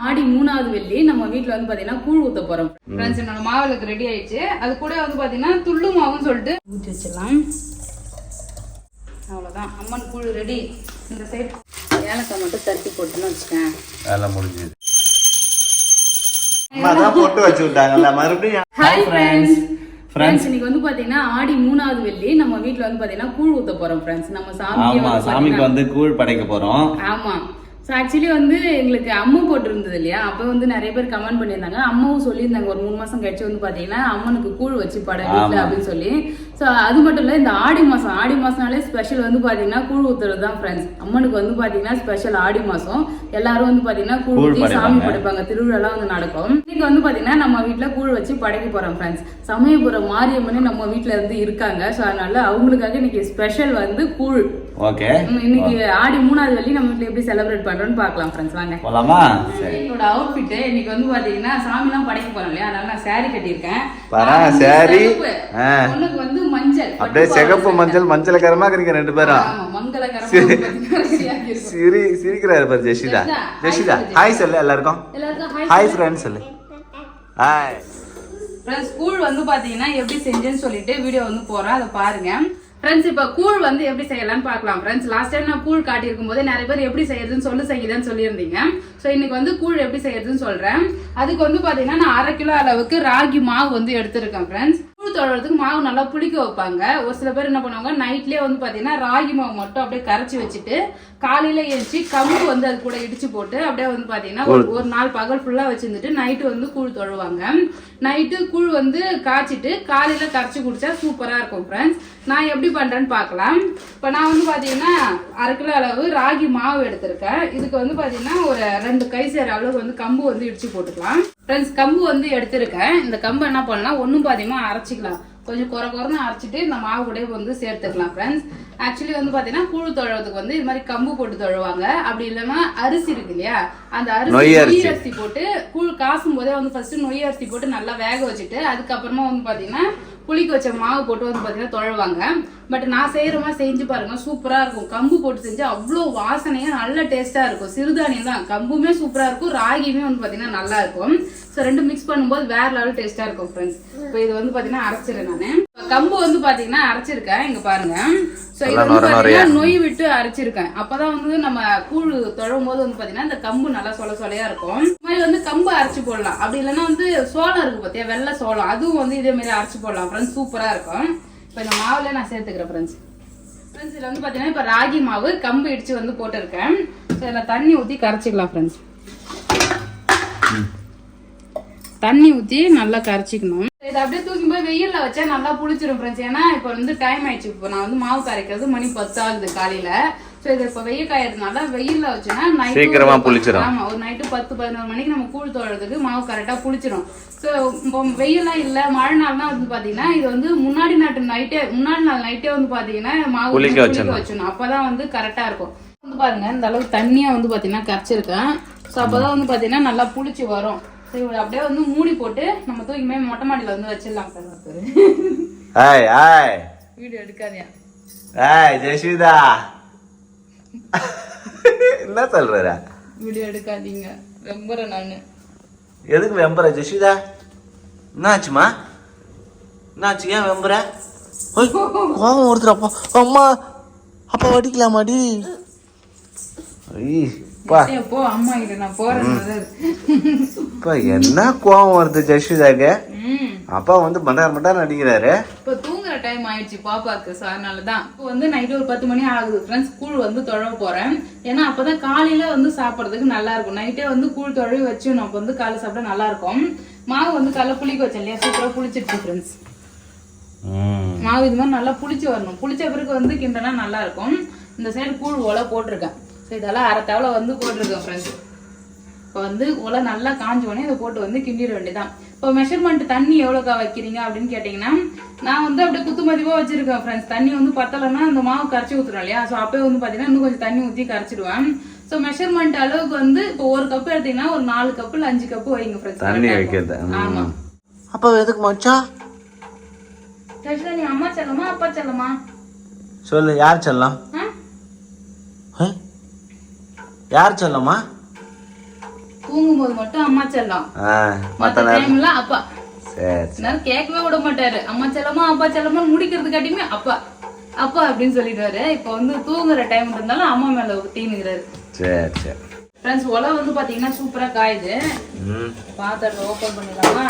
ஆடி 3வது வெள்ளி நம்ம வீட்ல வந்து பாத்தீங்கன்னா கூழ் ஊத்த போறோம் ஃப்ரெண்ட்ஸ். என்னோட மாவுக்கு ரெடி ஆயிடுச்சு. அது கூட வந்து பாத்தீங்கன்னா துள்ளு மாவுன்னு சொல்லிட்டு ஊற்றி வச்சிடலாம். அவ்வளவுதான், அம்மன் கூழ் ரெடி. இந்த சைடு ஏலக்காய் மட்டும் தட்டி போட்டுன்னு வச்சுக்கேன். வேலை முடிஞ்சது. அதான் போட்டு வச்சு விட்டாங்கல்ல மறுபடியும். Hi friends. ஃப்ரெண்ட்ஸ், இன்னைக்கு வந்து பாத்தீங்கன்னா ஆடி 3வது வெள்ளி நம்ம வீட்ல வந்து பாத்தீங்கன்னா கூழ் ஊத்த போறோம் ஃப்ரெண்ட்ஸ். நம்ம சாமிக்கு வந்து கூழ் படைக்க போறோம். ஆமா. ஸோ ஆக்சுவலி வந்து எங்களுக்கு அம்மு போட்டிருந்தது இல்லையா, அப்போ வந்து நிறைய பேர் கமெண்ட் பண்ணியிருந்தாங்க. அம்மாவும் சொல்லியிருந்தாங்க ஒரு 3 மாசம் கழிச்சு வந்து பார்த்தீங்கன்னா அம்மனுக்கு கூழ் வச்சு பட வீட்டில் அப்படின்னு சொல்லி. ஸோ அது மட்டும் இல்லை, இந்த ஆடி மாசம்னாலே ஸ்பெஷல் வந்து பார்த்தீங்கன்னா கூழ் ஊத்துறது தான் ஃப்ரெண்ட்ஸ். அம்மனுக்கு வந்து பார்த்தீங்கன்னா ஸ்பெஷல் ஆடி மாசம் எல்லாரும் வந்து பார்த்தீங்கன்னா கூழ் ஊற்றி சாமி படைப்பாங்க. திருவிழாலாம் வந்து நடக்கும். இன்னைக்கு வந்து பார்த்தீங்கன்னா நம்ம வீட்டில் கூழ் வச்சு படைக்க போறோம் ஃப்ரெண்ட்ஸ். சமயபுரம் மாரியம்மனே நம்ம வீட்டில் இருந்து இருக்காங்க. ஸோ அதனால அவங்களுக்காக இன்னைக்கு ஸ்பெஷல் வந்து கூழ். ஓகே, இன்னைக்கு ஆடி 3வது வெள்ளி நம்ம வீட்ல எப்படி செலிப்ரேட் பண்றோம்னு பார்க்கலாம் ஃப்ரெண்ட்ஸ். வாங்க போலாமா? என்னோட அவுட்ஃபிட் இன்னைக்கு வந்து பாத்தீங்கன்னா சாமிலாம் படைக்க போறோம் இல்லையா, அதனால நான் saree கட்டியிருக்கேன். saree பொண்ணுக்கு வந்து மஞ்சள், அப்படியே சிகப்பு மஞ்சளகரமா இருக்கீங்க ரெண்டு பேரும். ஆமா, மங்களகரமா சிரிக்கிறாரு பாரு ஜெஷிதா. ஹாய் சொல்லு எல்லாருக்கும். ஹாய் ஃப்ரெண்ட்ஸ் சொல்லு. Hi friends. கூழ் வந்து பாத்தீங்கன்னா எப்படி செஞ்சேன்னு சொல்லிட்டு வீடியோ வந்து போறேன், அதை பாருங்க ஃப்ரெண்ட்ஸ். இப்ப கூழ் வந்து எப்படி செய்யலாம்னு பார்க்கலாம் ஃப்ரெண்ட்ஸ். லாஸ்ட் டைம் நான் கூழ் காட்டியிருக்கும் போது நிறைய பேர் எப்படி செய்யறதுன்னு செய்யுதுன்னு சொல்லியிருந்தீங்க. ஸோ இன்னைக்கு வந்து கூழ் எப்படி செய்யறதுன்னு சொல்றேன். அதுக்கு வந்து பாத்தீங்கன்னா நான் 1/2 கிலோ அளவுக்கு ராகி மாவு வந்து எடுத்திருக்கேன் ஃப்ரெண்ட்ஸ். கூழ் தொழுறதுக்கு மாவு நல்லா புளிக்க வைப்பாங்க. ஒரு சில பேர் என்ன பண்ணுவாங்க, நைட்லயே வந்து பாத்தீங்கன்னா ராகி மாவு மட்டும் அப்படியே கரைச்சி வச்சுட்டு காலையில எழுச்சி கம்பு வந்து அது கூட இடிச்சு போட்டு அப்படியே வந்து பாத்தீங்கன்னா ஒரு நாள் பகல் ஃபுல்லா வச்சிருந்துட்டு நைட்டு வந்து கூழ் தொழுவாங்க. நைட்டு கூழ் வந்து காய்ச்சிட்டு காலையில கரைச்சி குடிச்சா சூப்பரா இருக்கும் ஃப்ரெண்ட்ஸ். நான் எப்படி பண்றேன்னு பார்க்கலாம். இப்ப நான் வந்து பாத்தீங்கன்னா 1/2 கிலோ அளவு ராகி மாவு எடுத்திருக்கேன். இதுக்கு வந்து பாத்தீங்கன்னா ஒரு 2 கை சேர அளவு வந்து கம்பு வந்து இடிச்சு போட்டுக்கலாம் ஃப்ரெண்ட்ஸ். கம்பு வந்து எடுத்திருக்கேன். இந்த கம்பு என்ன பண்ணலாம், ஒன்னும் பாத்தீங்கன்னா அரைச்சிக்கலாம். கொஞ்சம் குறைன்னு அரைச்சிட்டு இந்த மாவு கூட வந்து சேர்த்துக்கலாம் ஃப்ரெண்ட்ஸ். ஆக்சுவலி வந்து பாத்தீங்கன்னா கூழ் தொழுவதுக்கு வந்து இது மாதிரி கம்பு போட்டு தொழுவாங்க. அப்படி இல்லைன்னா அரிசி இருக்கு இல்லையா, அந்த நொய் அரிசி போட்டு கூழ் காசும் போதே வந்து ஃபர்ஸ்ட் நொய் அரிசி போட்டு நல்லா வேக வச்சுட்டு அதுக்கப்புறமா வந்து பாத்தீங்கன்னா புளிக்க வச்ச மாவு போட்டு வந்து பாத்தீங்கன்னா தொழுவாங்க. பட் நான் செய்யற மாதிரி செஞ்சு பாருங்க, சூப்பரா இருக்கும். கம்பு போட்டு செஞ்சு அவ்வளோ வாசனையா நல்ல டேஸ்டா இருக்கும். சிறுதானியம் தான், கம்புமே சூப்பரா இருக்கும், ராகியுமே வந்து பாத்தீங்கன்னா நல்லா இருக்கும். ஸோ ரெண்டும் மிக்ஸ் பண்ணும்போது வேற லெவல் டேஸ்டா இருக்கும் ஃப்ரெண்ட்ஸ். இப்போ இது வந்து பாத்தீங்கன்னா அரைச்சிருக்கேன் நானு. கம்பு வந்து பாத்தீங்கன்னா அரைச்சிருக்கேன், இங்க பாருங்க. ஸோ இது வந்து பாத்தீங்கன்னா நொய் விட்டு அரைச்சிருக்கேன். அப்பதான் வந்து நம்ம கூழ் தொழும் போது வந்து பாத்தீங்கன்னா இந்த கம்பு நல்லா சொலையா இருக்கும். இந்த மாதிரி வந்து கம்பு அரைச்சு போடலாம். அப்படி இல்லைன்னா வந்து சோளம் இருக்கு பாத்தியா, வெள்ளை சோளம், அதுவும் வந்து இதே மாதிரி அரைச்சு போடலாம் ஃப்ரெண்ட்ஸ், சூப்பரா இருக்கும். இப்போ இந்த மாவுல நான் சேர்த்துக்கிறேன் ஃப்ரெண்ட்ஸ். இதுல வந்து பாத்தீங்கன்னா இப்ப ராகி மாவு கம்பு இடிச்சு வந்து போட்டிருக்கேன். ஸோ இதுல தண்ணி ஊத்தி கரைச்சிக்கலாம் ஃப்ரெண்ட்ஸ். தண்ணி ஊத்தி நல்லா கரைச்சிக்கணும். இதை அப்படியே தூக்கி போய் வெயில்ல வச்சா நல்லா புளிச்சிடும் ஃப்ரெண்ட்ஸ். ஏன்னா இப்போ வந்து டைம் ஆயிடுச்சு. இப்போ நான் வந்து மாவு கரைக்கிறது மணி 10 ஆகுது காலையில. ஸோ இது இப்போ வெயில் காயறதுனால வெயில்ல வச்சோன்னா சீக்கிரமா புளிச்சிடும். ஆமா, ஒரு நைட்டு 10-11 மணிக்கு நம்ம கூழ் தொழுறதுக்கு மாவு கரெக்டா புளிச்சிடும். ஸோ இப்போ வெயிலாம் இல்ல மழை நாள்னா வந்து பாத்தீங்கன்னா இது வந்து முன்னாடி நாள் நைட்டே வந்து பாத்தீங்கன்னா மாவு புளிக்க வச்சிடணும். அப்பதான் வந்து கரெக்டா இருக்கும். வந்து பாருங்க இந்த அளவுக்கு தண்ணியா வந்து பாத்தீங்கன்னா கரைச்சிருக்கேன். ஸோ அப்பதான் வந்து பாத்தீங்கன்னா நல்லா புளிச்சு வரும். அப்படியே வந்து மூடி போட்டு நம்ம தூக்கி மேல மொட்டை மாடியில வந்து வச்சிடலாம். வீடியோ எடுக்காதியா ஜெஷிதா, என்ன சொல்ற? வீடியோ எடுக்காதீங்க, வெம்பற நானு. எதுக்கு வெம்பற ஜெஷிதா? என்னாச்சுமா? என்னாச்சு, ஏன் வெம்பற? கோபம் ஒருத்தர். அப்பா அம்மா அப்பா வடிக்கலாமாடி? போ அம்மா கிட்ட நான் போறேன். என்ன கோவம் வருது ஜெஷிதாக்கு? அப்பா வந்து மண்டார் அடிக்கிறாரு. இப்ப தூங்குற டைம் ஆயிடுச்சு பாப்பாக்கு. அதனாலதான் இப்போ வந்து நைட்டு ஒரு 10 மணி ஆகுது ஃப்ரெண்ட்ஸ். கூழ் வந்து தொழ போறேன். ஏன்னா அப்பதான் காலையில வந்து சாப்பிடறதுக்கு நல்லா இருக்கும். நைட்டே வந்து கூழ் தொழவி வச்சு நம்ம வந்து காலை சாப்பிட நல்லா இருக்கும். மாவு வந்து காலை புளிக்க வச்சேன் இல்லையா, சூப்பரா புளிச்சிருச்சு ஃப்ரெண்ட்ஸ். மாவு இது மாதிரி நல்லா புளிச்சு வரணும். புளிச்ச பிறகு வந்து கிண்டனா நல்லா இருக்கும். இந்த சைடு கூழ் ஒலை போட்டிருக்கேன். இதெல்லாம் 1/2 தவளை வந்து போட்டிருக்கேன் ஃப்ரெண்ட்ஸ். இப்போ வந்து உலை நல்லா காஞ்ச உடனே இதை போட்டு வந்து கிண்டிட வேண்டியதான். இப்போ மெஷர்மெண்ட் தண்ணி எவ்வளோக்கா வைக்கிறீங்க அப்படின்னு கேட்டிங்கன்னா நான் வந்து அப்படியே குத்து மதிப்பாக வச்சிருக்கேன் ஃப்ரெண்ட்ஸ். தண்ணி வந்து பத்தலைன்னா அந்த மாவு கரைச்சி ஊற்றுறோம் இல்லையா, ஸோ அப்போயே வந்து பார்த்தீங்கன்னா இன்னும் கொஞ்சம் தண்ணி ஊற்றி கரைச்சிடுவேன். ஸோ மெஷர்மெண்ட் அளவுக்கு வந்து இப்போ 1 கப்பு எடுத்தீங்கன்னா ஒரு 4 கப்பு இல்லை 5 கப்பு வைங்க ஃப்ரெண்ட்ஸ். தண்ணி வைக்கிறது. ஆமா. அப்போ எதுக்கு மச்சா? நீ அம்மா செல்லமா அப்பா செல்லமா சொல்லு, யார் செல்லம்? யார் செல்லமா? தூங்கும்போது மட்டும் அம்மா செல்லம், மத்த டைம்ல அப்பா. சரி கேட்கவே விட மாட்டாரு. அம்மா செல்லமா அப்பா செல்லமா முடிக்கிறது காட்டியுமே அப்பா அப்பா அப்படின்னு சொல்லிடுவாரு. இப்ப வந்து தூங்குற டைம் இருந்தாலும் அம்மா மேல தீனுங்கிறாரு. சரி சரி ஃப்ரெண்ட்ஸ், உலை வந்து பாத்தீங்கன்னா சூப்பரா காயுது. பாத்திரத்தை ஓபன் பண்ணிடலாமா?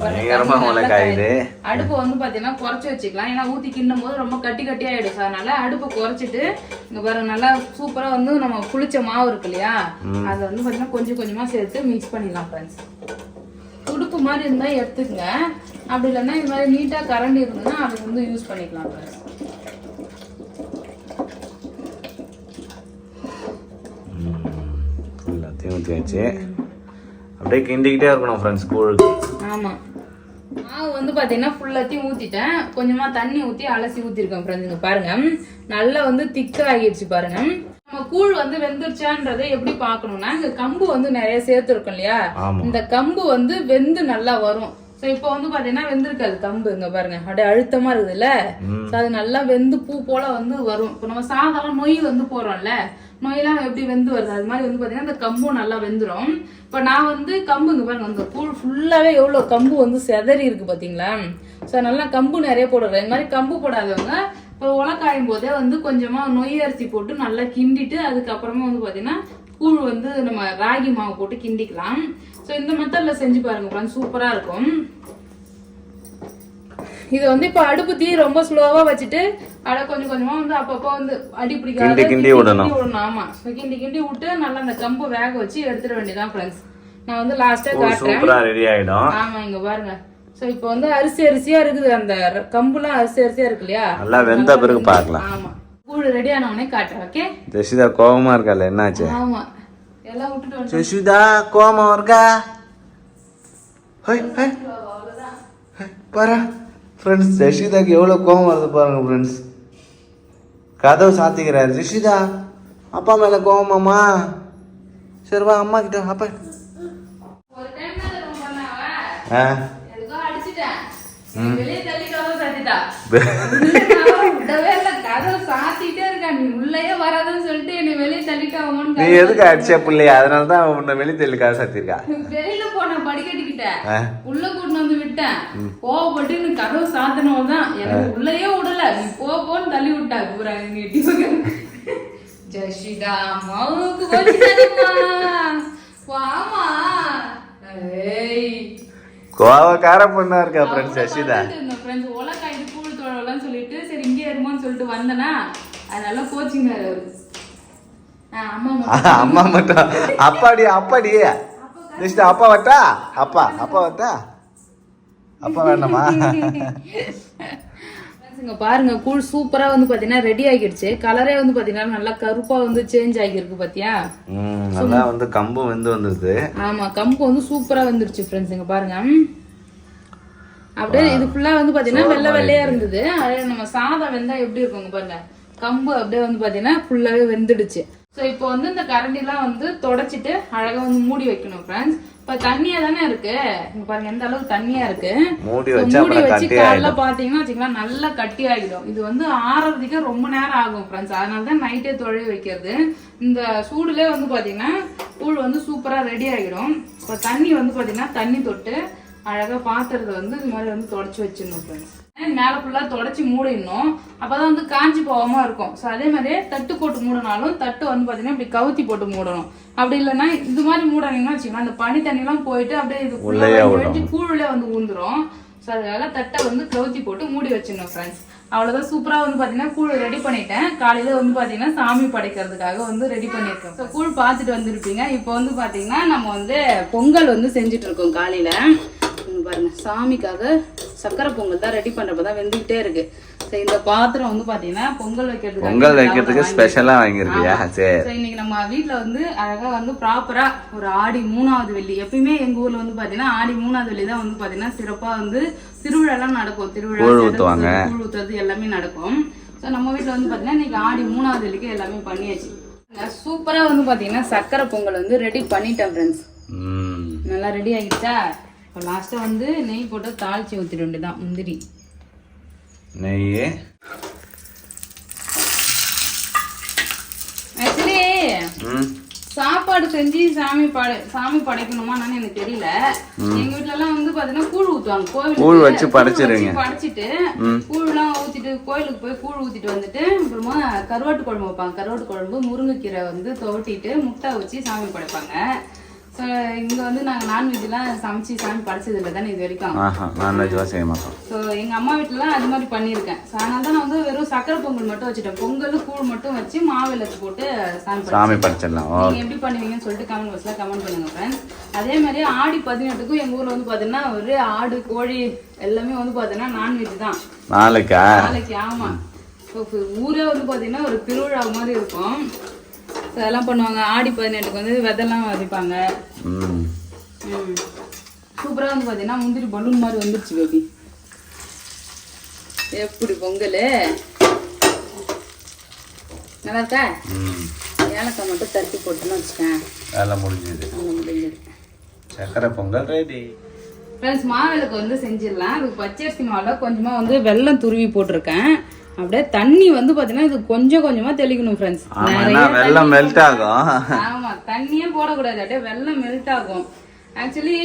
பயங்கரமா உலை காயுது. அடுப்பு வந்து பாத்தீங்கன்னா குறைச்சு வச்சுக்கலாம். ஏன்னா ஊத்தி கிண்டும் போது ரொம்ப கட்டி கட்டி ஆயிடும். அதனால அடுப்பு குறைச்சிட்டு இங்க பாருங்க, நல்லா சூப்பரா வந்து நம்ம புளிச்ச மாவு இருக்கு இல்லையா, அதை வந்து பாத்தீங்கன்னா கொஞ்சம் கொஞ்சமா சேர்த்து மிக்ஸ் பண்ணிடலாம் ஃப்ரெண்ட்ஸ். துடுப்பு மாதிரி இருந்தா எடுத்துக்கங்க, அப்படி இல்லைன்னா இது மாதிரி நீட்டா கரண்டி இருந்ததுன்னா அதை வந்து யூஸ் பண்ணிக்கலாம் ஃப்ரெண்ட்ஸ். ஊற்றியாச்சு, அப்படியே கிண்டிக்கிட்டே இருக்கணும் ஃப்ரெண்ட்ஸ் கூழுக்கு. ஆமா, மாவு வந்து பாத்தீங்கன்னா ஃபுல்லாத்தையும் ஊத்திட்டேன். கொஞ்சமா தண்ணி ஊத்தி அலசி ஊத்திருக்கேன் ஃப்ரெண்ட்ஸ். இங்க பாருங்க, நல்லா வந்து திக்கா ஆகிடுச்சு பாருங்க. நம்ம கூழ் வந்து வெந்துருச்சான்றதை எப்படி பாக்கணும்னா, இங்க கம்பு வந்து நிறைய சேர்த்து இருக்கும் இல்லையா, இந்த கம்பு வந்து வெந்து நல்லா வரும். சோ இப்போ வந்து பாத்தீங்கன்னா வெந்திருக்காது கம்பு. இங்க பாருங்க, அப்படியே அழுத்தமா இருக்குதுல்ல, அது நல்லா வெந்து பூ போல வந்து வரும். இப்போ நம்ம சாதாரண நொய் வந்து போறோம்ல, நொயெல்லாம் எப்படி வெந்து வருது, அது மாதிரி வந்து பாத்தீங்கன்னா இந்த கம்பும் நல்லா வெந்துரும். இப்ப நான் வந்து கம்பு இங்க பாருங்க, அந்த கூழ் ஃபுல்லாவே எவ்வளவு கம்பு வந்து செதறி இருக்கு பாத்தீங்களா. சோ நல்லா கம்பு நிறைய போடுறது. இந்த மாதிரி கம்பு போடாதவங்க இப்போ உலக்காயும் போதே வந்து கொஞ்சமா நொய் அரிசி போட்டு நல்லா கிண்டிட்டு அதுக்கப்புறமா வந்து பாத்தீங்கன்னா கூழ் வந்து நம்ம ராகி மாவு போட்டு கிண்டிக்கலாம். சோ இந்த மெத்தட்ல செஞ்சு பாருங்க, சூப்பரா இருக்கும். இது வந்து இப்ப அடுப்பு தீ ரொம்ப ஸ்லோவா வச்சுட்டு அட கொஞ்சம் கொஞ்சமா வந்து அப்பப்போ வந்து அடி பிடிக்காத கிண்டி விடணும். ஆமா, கிண்டி கிண்டி விட்டு நல்லா அந்த கம்பு வேக வச்சு எடுத்துட வேண்டியதான் ஃப்ரெண்ட்ஸ். நான் வந்து லாஸ்டா காட்டுறேன். சூப்பரா ரெடி ஆயிடும். ஆமா, இங்க பாருங்க. சோ இப்போ வந்து அரிசி அரிசியா இருக்குது, அந்த கம்புலாம் அரிசி அரிசியா இருக்கு இல்லையா, நல்லா வெந்த பிறகு பார்க்கலாம். ஆமா, கூழ் ரெடி ஆன உடனே காட்டுறேன். ஓகே, ஜெஷிதா கோவமா இருக்கல, என்னாச்சு? ஆமா, எல்லாம் விட்டுட்டு வந்து ஜெஷிதா கோவமா இருக்கா? ஹை ஹை பாரு ஃப்ரெண்ட்ஸ், ஜெஷிதாக்கு எவ்வளவு கோவம் வருது பாருங்க ஃப்ரெண்ட்ஸ். கதவு சாத்திக்கிறாரு. ஜெஷிதா அப்பா மேல கோவமாமா? சரி வா அம்மா கிட்ட. அப்பா ஒரு டைம் தான் ரொம்ப பண்ணாவா, எதுக்கோ அடிச்சிட்டேன், வெளியே தள்ளி கதவு சாத்திட்டா. விடவே இல்ல, கதவு சாத்திட்டே இருக்கா. நீ உள்ளேயே வராதுன்னு சொல்லிட்டு என்னை வெளியே தள்ளிட்டாவோன்னு. நீ எதுக்கு அடிச்ச பிள்ளையா? அதனாலதான் உன்னை வெளியே தள்ளி கதை சாத்திருக்கா. வெளியில போன படிக்கட்டுக்கிட்ட உள்ள கூட்டு வந்து விட்டேன். கோவப்பட்டு நீ கதவு சாத்தினவதான் எனக்கு உள்ளேயே விடல. நீ போன்னு தள்ளி விட்டா. ஜெஷிதா அம்மாவுக்கு வாமா. கோவக்கார பொண்ணா இருக்கா ஃப்ரெண்ட்ஸ் ஜெஷிதா. ஃப்ரெண்ட்ஸ் உலகாய் கூழ் தோழலாம் சொல்லிட்டு சரி இங்கே இருமான்னு சொல்லிட்டு வந்தனா, அதனால கோச்சிங் அவரு. அம்மா மட்டும் அப்பாடி அப்பாடி ஜெஷிதா அப்பா வட்டா? அப்பா வட்டா? அப்பா வேண்டாமா? இங்க பாருங்க, கூழ் சூப்பரா வந்து பாத்தீங்கன்னா ரெடி ஆகிடுச்சு. கலரே வந்து பாத்தீங்கன்னா நல்லா கருப்பா வந்து சேஞ்ச் ஆகிருக்கு பாத்தியா. நல்லா வந்து கம்பு வந்து வந்தது. ஆமா, கம்பு வந்து சூப்பரா வந்துருச்சு ஃப்ரெண்ட்ஸ். இங்க பாருங்க, அப்படியே இது ஃபுல்லா வந்து பாத்தீங்கன்னா வெள்ளை வெள்ளையா இருந்தது. அதே நம்ம சாதம் வெந்தா எப்படி இருக்குங்க பாருங்க, கம்பு அப்படியே வந்து பாத்தீங்கன்னா ஃபுல்லாவே வெந்துடுச்சு. சோ இப்போ வந்து இந்த கரண்டிலாம் வந்து தொடச்சிட்டு அழகா வந்து மூடி வைக்கணும் ஃப்ரெண்ட்ஸ். இப்ப தண்ணியா தானே இருக்கு, இங்க பாருங்க எந்த அளவுக்கு தண்ணியா இருக்கு. மூடி வச்சு காலைல பாத்தீங்கன்னா வச்சுக்கலாம் நல்லா கட்டி ஆகிடும். இது வந்து ஆறதுக்கு ரொம்ப நேரம் ஆகும் ஃப்ரெண்ட்ஸ். அதனாலதான் நைட்டே தொழில் வைக்கிறது. இந்த சூடுல வந்து பாத்தீங்கன்னா கூழ் வந்து சூப்பரா ரெடி ஆகிடும். இப்ப தண்ணி வந்து பாத்தீங்கன்னா தண்ணி தொட்டு அழகா பாத்திரத்தை வந்து இது மாதிரி வந்து தொடச்சு வச்சிடணும் ஃப்ரெண்ட்ஸ். மேல ஃபுல்லா தொடச்சி மூடிடணும், அப்பதான் வந்து காஞ்சி போகாம இருக்கும். ஸோ அதே மாதிரியே தட்டு போட்டு மூடினாலும் தட்டு வந்து பாத்தீங்கன்னா இப்படி கவுத்தி போட்டு மூடணும். அப்படி இல்லைன்னா இது மாதிரி மூடனீங்கன்னா வச்சுக்கலாம், அந்த பனி தண்ணி எல்லாம் போயிட்டு அப்படியே இது கூழுல வந்து ஊந்துரும். ஸோ அதுக்காக தட்டை வந்து கவுத்தி போட்டு மூடி வச்சிடணும் ஃப்ரெண்ட்ஸ். அவ்வளவுதான், சூப்பரா வந்து பாத்தீங்கன்னா கூழ் ரெடி பண்ணிட்டேன். காலையில வந்து பாத்தீங்கன்னா சாமி படைக்கிறதுக்காக வந்து ரெடி பண்ணிருக்கோம். ஸோ கூழ் பார்த்துட்டு வந்துருப்பீங்க. இப்போ வந்து பாத்தீங்கன்னா நம்ம வந்து பொங்கல் வந்து செஞ்சுட்டு இருக்கோம் காலையில. பாருங்க, சாமிக்காக சக்கரை பொங்கல் தான் ரெடி பண்றப்பதான் வெந்துகிட்டே இருக்கு. இந்த பாத்திரம் வந்து பாத்தீங்கன்னா பொங்கல் வைக்கிறதுக்கு ஸ்பெஷலா வாங்கிருக்கியா? சரி, இன்னைக்கு நம்ம வீட்டுல வந்து அழகா வந்து ப்ராப்பரா ஒரு ஆடி 3வது வெள்ளி, எப்பயுமே எங்க ஊர்ல வந்து பாத்தீங்கன்னா ஆடி 3வது வெள்ளி தான் வந்து பாத்தீங்கன்னா சிறப்பா வந்து திருவிழா எல்லாம் நடக்கும். திருவிழா கூழ் ஊத்துறது எல்லாமே நடக்கும். சோ நம்ம வீட்டுல வந்து பாத்தீங்கன்னா இன்னைக்கு ஆடி 3வது வெள்ளிக்கு எல்லாமே பண்ணியாச்சு. சூப்பரா வந்து பாத்தீங்கன்னா சக்கரை பொங்கல் வந்து ரெடி பண்ணிட்டேன் ஃப்ரெண்ட்ஸ். நல்லா ரெடி ஆகிடுச்சா? இப்போ லாஸ்ட்டாக வந்து நெய் போட்டு தாளிச்சு ஊற்றிட வேண்டியதான். முந்திரி நெய் ஆக்சுவலி சாப்பாடு செஞ்சு சாமி படைக்கணுமான்னு எனக்கு தெரியல. எங்க வீட்டுல எல்லாம் வந்து பாத்தீங்கன்னா கூழ் ஊத்துவாங்க. கூழ் வச்சு படைச்சிருவீங்க. படைச்சிட்டு கூழ் எல்லாம் ஊத்திட்டு கோயிலுக்கு போய் கூழ் ஊத்திட்டு வந்துட்டு அப்புறமா கருவாட்டு குழம்பு வைப்பாங்க. கருவாட்டு குழம்பு முருங்கைக்கீரை வந்து துவட்டிட்டு முட்டை வச்சு சாமி படைப்பாங்க. இங்க வந்து நாங்க நான்வெஜ் எல்லாம் சமைச்சு சாமி படைச்சது இல்லை தானே இது வரைக்கும். நான்வெஜ் செய்ய மாட்டோம். ஸோ எங்க அம்மா வீட்டுல அது மாதிரி பண்ணியிருக்கேன். அதனால தான் நான் வந்து வெறும் சக்கரை பொங்கல் மட்டும் வச்சுட்டேன். பொங்கல் கூழ் மட்டும் வச்சு மாவிளக்கு போட்டு சாமி படைச்சிடலாம். நீங்க எப்படி பண்ணுவீங்கன்னு சொல்லிட்டு கமெண்ட் பாக்ஸ்ல கமெண்ட் பண்ணுங்க ஃப்ரெண்ட்ஸ். அதே மாதிரி ஆடி 18க்கும் எங்க ஊர்ல வந்து பாத்தீங்கன்னா ஒரு ஆடு கோழி எல்லாமே வந்து பாத்தீங்கன்னா நான்வெஜ் தான். நாளைக்கு ஆமா. ஊரே வந்து பாத்தீங்கன்னா ஒரு திருவிழா மாதிரி இருக்கும். அதெல்லாம் பண்ணுவாங்க. ஆடி 18க்கு வந்து விதெல்லாம் விதைப்பாங்க. சூப்பரா வந்து பாத்தீங்கன்னா முந்திரி பலூன் மாதிரி வந்துருச்சு பேபி. எப்படி பொங்கல் நல்லா இருக்கா? ஏலக்காய் மட்டும் தட்டி போட்டுன்னு வச்சுக்கேன். வேலை முடிஞ்சது. சக்கரை பொங்கல் ரெடி. ஃப்ரெண்ட்ஸ் மாவிளக்கு வந்து செஞ்சிடலாம். அதுக்கு பச்சரிசி மாவுல கொஞ்சமா வந்து வெல்லம் துருவி போட்டிருக்கேன். அப்படியே தண்ணி வந்து பாத்தீங்கன்னா இது கொஞ்சம் கொஞ்சமா தெளிக்கணும் ஃப்ரெண்ட்ஸ். வெல்லம் மெல்ட் ஆகும். ஆமா தண்ணியே போடக்கூடாது. அப்படியே வெல்லம் மெல்ட் ஆகும். ஆக்சுவலி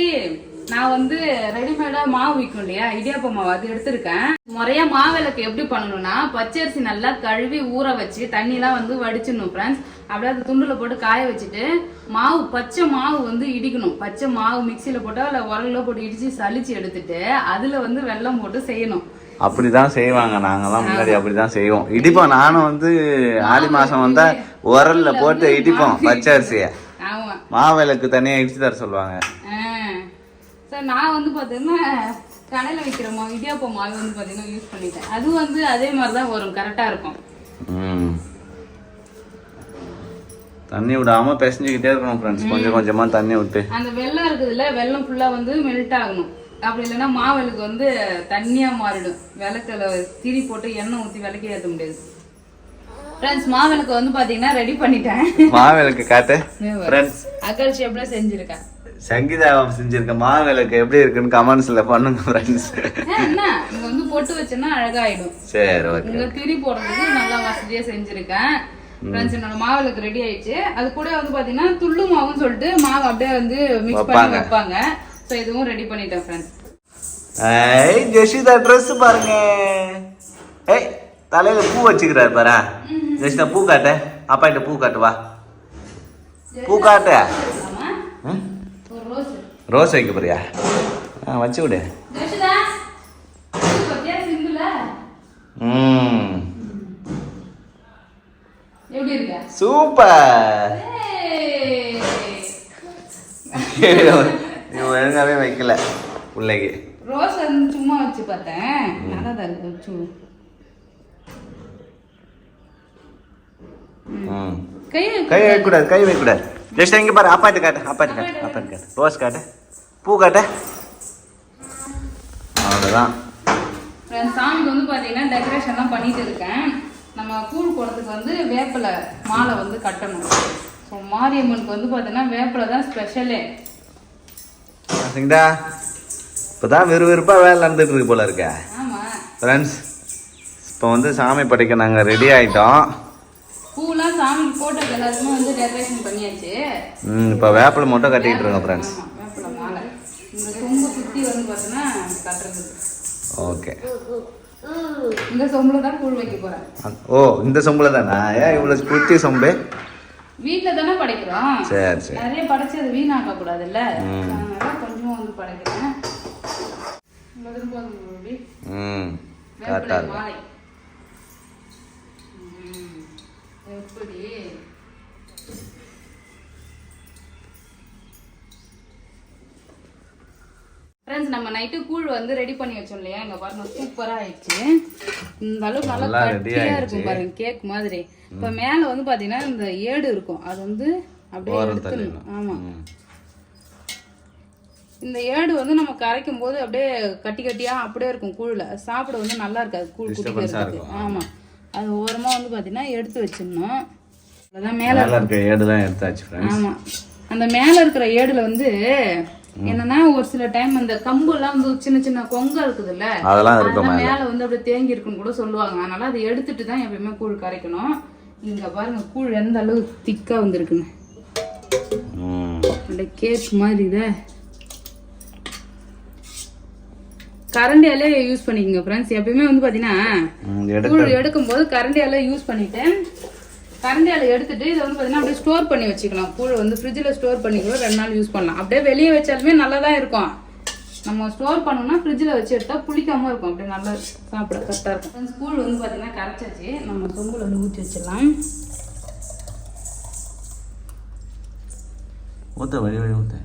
நான் வந்து ரெடிமேடா மாவு விற்கும் இல்லையா இடியாப்ப மாவு அது எடுத்திருக்கேன். முறையா மாவிளக்கு எப்படி பண்ணணும்னா பச்சரிசி நல்லா கழுவி ஊற வச்சு தண்ணி எல்லாம் வந்து வடிச்சிடணும் ஃப்ரெண்ட்ஸ். அப்படியே அது துண்டுல போட்டு காய வச்சுட்டு பச்சை மாவு வந்து இடிக்கணும். பச்சை மாவு மிக்சியில போட்டா இல்ல உரல்ல போட்டு இடிச்சு சலிச்சு எடுத்துட்டு அதுல வந்து வெல்லம் போட்டு செய்யணும். அப்படிதான் செய்வாங்க. நாங்கெல்லாம் முன்னாடி அப்படிதான் செய்வோம். இடிப்போம். நானும் வந்து ஆடி மாசம் வந்தா உரல்ல போட்டு இடிப்போம் பச்சரிசிய. மாவிளக்கு தனியா இடிச்சு தர சொல்லுவாங்க. நான் வந்து பாத்தீங்கன்னா கடையில வைக்கிற மாவு இடியாப்ப மாவு வந்து பாத்தீங்கன்னா யூஸ் பண்ணிட்டேன். அது வந்து அதே மாதிரிதான் வரும். கரெக்டா இருக்கும். தண்ணி விடாம பிசைஞ்சுக்கிட்டே இருக்கணும் ஃப்ரெண்ட்ஸ். கொஞ்சம் கொஞ்சமா தண்ணி விட்டு அந்த வெல்லம் இருக்குதுல்ல வெல்லம் ஃபுல்லா வந்து மெல்ட் ஆகணும். அப்படி இல்லைன்னா மாவிளக்கு வந்து தண்ணியா மாறிடும். விளக்குல திரி போட்டு எண்ணெய் ஊற்றி விளக்கே ஏற்ற முடியாது ஃப்ரெண்ட்ஸ். மாவிளக்கு வந்து பாத்தீங்கன்னா ரெடி பண்ணிட்டேன். மாவிளக்கு காட்டு ஃப்ரெண்ட்ஸ். அகல் ஷேப்ல செஞ்சிருக்கேன். சங்கீதா செஞ்சிருக்க மாவிளக்கு எப்படி இருக்குன்னு கமெண்ட்ஸ்ல பண்ணுங்க ஃப்ரெண்ட்ஸ். என்ன இங்க வந்து பொட்டு வச்சேன்னா அழகாயிடும். சரி ஓகே. இங்க திரி போடுறதுக்கு நல்லா வசதியா செஞ்சிருக்கேன் ஃப்ரெண்ட்ஸ். என்னோட மாவிளக்கு ரெடி ஆயிடுச்சு. அது கூட வந்து பாத்தீங்கன்னா துள்ளு மாவுன்னு சொல்லிட்டு மாவு அப்படியே வந்து மிக்ஸ் பண்ணி வைப்பாங்க. சோ இதுவும் ரெடி பண்ணிட்டேன் ஃப்ரெண்ட்ஸ். ஏய் ஜெஷிதா Dress பாருங்க. ஏய் தலையில பூ வச்சுக்கிறாரு பாரு. ஜெஷிதா பூ காட்டு. அப்பா கிட்ட பூ காட்டு வா. பூ காட்டு. ஒரு ரோஸ். ரோஸ் வைக்க போறியா? வச்சு விடு. ஜெஷிதா பத்தியா சிந்துல. எப்படி இருக்கு? சூப்பர். நீ ஒழுங்காவே வைக்கல பிள்ளைக்கு. ரோஸ் வந்து சும்மா வச்சு பார்த்தேன். நல்லா தான் இருக்கு. கை வைக்கக்கூடாது. கை வைக்கக்கூடாது. ஜஸ்ட் இங்க பாரு. அப்பாட்டு காட்டு. அப்பாட்டு காட்டு. ரோஸ் காட்டு. பூ காட்டு. அவ்வளோதான். சாமிக்கு வந்து பார்த்தீங்கன்னா டெக்கரேஷன்லாம் பண்ணிட்டு இருக்கேன். நம்ம கூழ் குடத்துக்கு வந்து வேப்பிலை மாலை வந்து கட்டணும். ஸோ மாரியம்மனுக்கு வந்து பார்த்தீங்கன்னா வேப்பிலை தான் ஸ்பெஷலே. சரிங்களா? இப்போதான் விறுவிறுப்பா வேலை நடந்துட்டு இருக்கு போல இருக்க. ஃப்ரெண்ட்ஸ் இப்போ வந்து சாமி படைக்க நாங்கள் ரெடி ஆகிட்டோம். பூலாம் சாமிக்கு போட்டோக்கு எல்லாருக்குமே வந்து டெக்கரேஷன் பண்ணியாச்சு. இப்போ வேப்பிலை மட்டும் கட்டிக்கிட்டு இருக்கோம் ஃப்ரெண்ட்ஸ். வேப்பிலை மாலை இந்த சொம்பு சுற்றி வந்து பார்த்தீங்கன்னா கட்டுறது. ஓகே. இந்த சொம்புல தான் கூழ் வைக்க போகிறேன். ஓ இந்த சொம்புல தானா? ஏன் இவ்வளோ குத்தி சொம்பு? வீட்டில் தானே படைக்கிறோம். சரி சரி. நிறைய படைச்சு அது வீணாக்க கூடாதுல்ல. அதனால கொஞ்சம் வந்து படைக்கிறேன். மாலை எப்படி ஃப்ரெண்ட்ஸ் நம்ம நைட்டு கூழ் வந்து ரெடி பண்ணி வச்சோம் இல்லையா? இங்க பாருங்க சூப்பரா ஆயிடுச்சு. இந்த அளவுக்கு நல்லா கட்டியா இருக்கும் பாருங்க கேக் மாதிரி. இப்ப மேல வந்து பாத்தீங்கன்னா இந்த ஏடு இருக்கும். அது வந்து அப்படியே எடுத்துடணும். ஆமா இந்த ஏடு வந்து நம்ம கரைக்கும் போது அப்படியே கட்டி கட்டியா அப்படியே இருக்கும் கூழ்ல. சாப்பிட வந்து நல்லா இருக்காது கூழ் குடிக்கிறதுக்கு. ஆமா அது ஓரமா வந்து பாத்தீங்கன்னா எடுத்து வச்சிடணும். அதான் மேல இருக்க ஏடுலாம் எடுத்தாச்சு ஃப்ரெண்ட்ஸ். ஆமா அந்த மேல இருக்கிற ஏடுல வந்து என்னன்னா ஒரு சில டைம் அந்த கம்பு எல்லாம் வந்து சின்ன சின்ன கொங்க இருக்குதுல்ல அதெல்லாம் மேல வந்து அப்படியே தேங்கி இருக்குன்னு கூட சொல்லுவாங்க. அதனால அதை எடுத்துட்டு தான் எப்பயுமே கூழ் கரைக்கணும். இங்க பாருங்க கூழ் எந்த அளவு திக்கா வந்துருக்குன்னு. நல்ல கேக் மாதிரி இதை கரண்டியாலே யூஸ் பண்ணிக்கோங்க ஃப்ரெண்ட்ஸ். எப்பயுமே வந்து பார்த்தீங்கன்னா கூழ் எடுக்கும்போது கரண்டியால யூஸ் பண்ணிட்டு கரண்டியால எடுத்துட்டு இதை வந்து பார்த்தீங்கன்னா அப்படியே ஸ்டோர் பண்ணி வச்சுக்கலாம். கூழ் வந்து ஃப்ரிட்ஜில் ஸ்டோர் பண்ணி கூட 2 நாள் யூஸ் பண்ணலாம். அப்படியே வெளியே வச்சாலுமே நல்லா தான் இருக்கும். நம்ம ஸ்டோர் பண்ணோம்னா ஃப்ரிட்ஜில் வச்சு எடுத்தால் புளிக்காமல் இருக்கும். அப்படியே நல்லா சாப்பிட கரெக்டாக இருக்கும் ஃப்ரெண்ட்ஸ். கூழ் வந்து பார்த்தீங்கன்னா கரைச்சாச்சு. நம்ம சொம்பில் வந்து ஊற்றி வச்சிடலாம். ஊற்ற வழி வழி ஊற்ற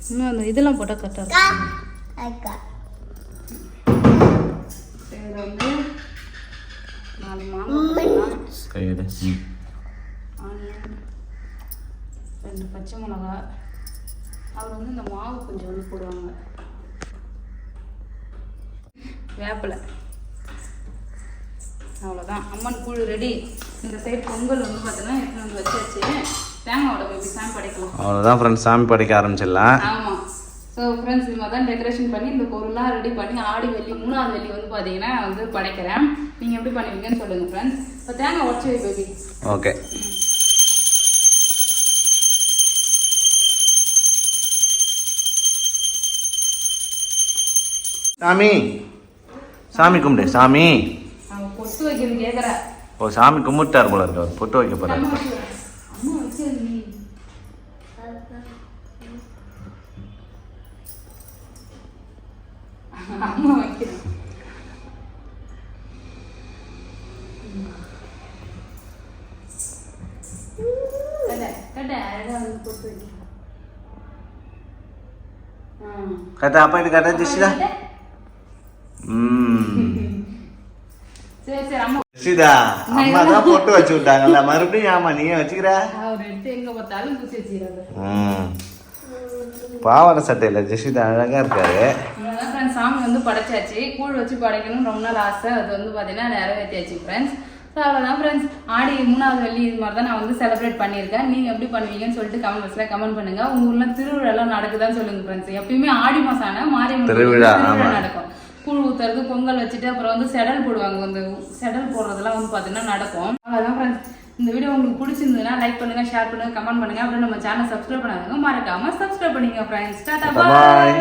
இன்னும் அந்த இதெல்லாம் போட்டால் கரெக்டாக இருக்கும். இதில் வந்து 4 மாங்காய், கையெடு, ஆனியன், 2 பச்சை மிளகா. அவர் வந்து இந்த மாவு கொஞ்சம் வந்து போடுவாங்க. வேப்பிலை. அவ்வளோதான், அம்மன் கூழ் ரெடி. இந்த சைடு பொங்கல் வந்து பார்த்தீங்கன்னா எடுத்து வந்து வச்சாச்சு. தேங்காவோட போய் சாமி படைக்கலாம். அவ்வளோதான் ஃப்ரெண்ட்ஸ், சாமி படைக்க ஆரம்பிச்சிடலாம். ஆமாம். ஸோ ஃப்ரெண்ட்ஸ், இது மாதிரி தான் டெக்கரேஷன் பண்ணி இந்த பொருளாக ரெடி பண்ணி ஆடி வெள்ளி 3ஆவது வெள்ளி வந்து பார்த்தீங்கன்னா வந்து படைக்கிறேன். நீங்கள் எப்படி பண்ணுவீங்கன்னு சொல்லுங்கள் ஃப்ரெண்ட்ஸ். இப்போ தேங்காய் உடச்சி வை பேபி. ஓகே. சாமி சாமி கும்பிடு. சாமி அவன் பொட்டு வைக்கிறது கேட்குற. ஓ, சாமி கும்பிட்டார் போல இருக்கு. அவர் பொட்டு வைக்க போறாரு. அம்மா வச்சு நீ அம்மா வைக்கிறேன். kata apa ini kata Jessica? சரி சரி அம்மா Jessica, அம்மா தான் போட்டு வச்சு விட்டாங்கல்ல, மறுபடியும் ஆமா நீயே வச்சுக்கிற. அவர் எடுத்து எங்க பார்த்தாலும் பூசி வச்சுக்கிறாரு. பாவாடை சட்டையில ஜெசிதா அழகா இருக்காரு. அவ்வளோதான் ஃப்ரெண்ட்ஸ், சாமி வந்து படைச்சாச்சு. கூழ் வச்சு படைக்கணும்னு ரொம்ப நாள் ஆசை. அது வந்து பார்த்தீங்கன்னா நிறைவேற்றியாச்சு ஃப்ரெண்ட்ஸ். ஸோ அவ்வளோதான் ஃப்ரெண்ட்ஸ், ஆடி 3ஆவது வெள்ளி இது மாதிரி தான் நான் வந்து செலிப்ரேட் பண்ணியிருக்கேன். நீங்கள் எப்படி பண்ணுவீங்கன்னு சொல்லிட்டு கமெண்ட் பாக்ஸில் கமெண்ட் பண்ணுங்க. உங்க ஊரில் திருவிழாலாம் நடக்குதான்னு சொல்லுங்க ஃப்ரெண்ட்ஸ். எப்பயுமே ஆடி மாதம் ஆனால் மாரியம்மன் திருவிழா நடக்கும். கூழ் ஊற்றுறது, பொங்கல் வச்சுட்டு அப்புறம் வந்து செடல் போடுவாங்க. வந்து செடல் போடுறதெல்லாம் வந்து பார்த்தீங்கன்னா நடக்கும். அவ்வளோதான் ஃப்ரெண்ட்ஸ், இந்த வீடியோ உங்களுக்கு பிடிச்சிருந்ததுன்னா லைக் பண்ணுங்க, ஷேர் பண்ணுங்க, கமெண்ட் பண்ணுங்க. அப்புறம் நம்ம சேனல் சப்ஸ்கிரைப் பண்ணாதவங்க மறக்காம சப்ஸ்கிரைப் பண்ணிங்க ஃப்ரெண்ட்ஸ். டாடா பாய்.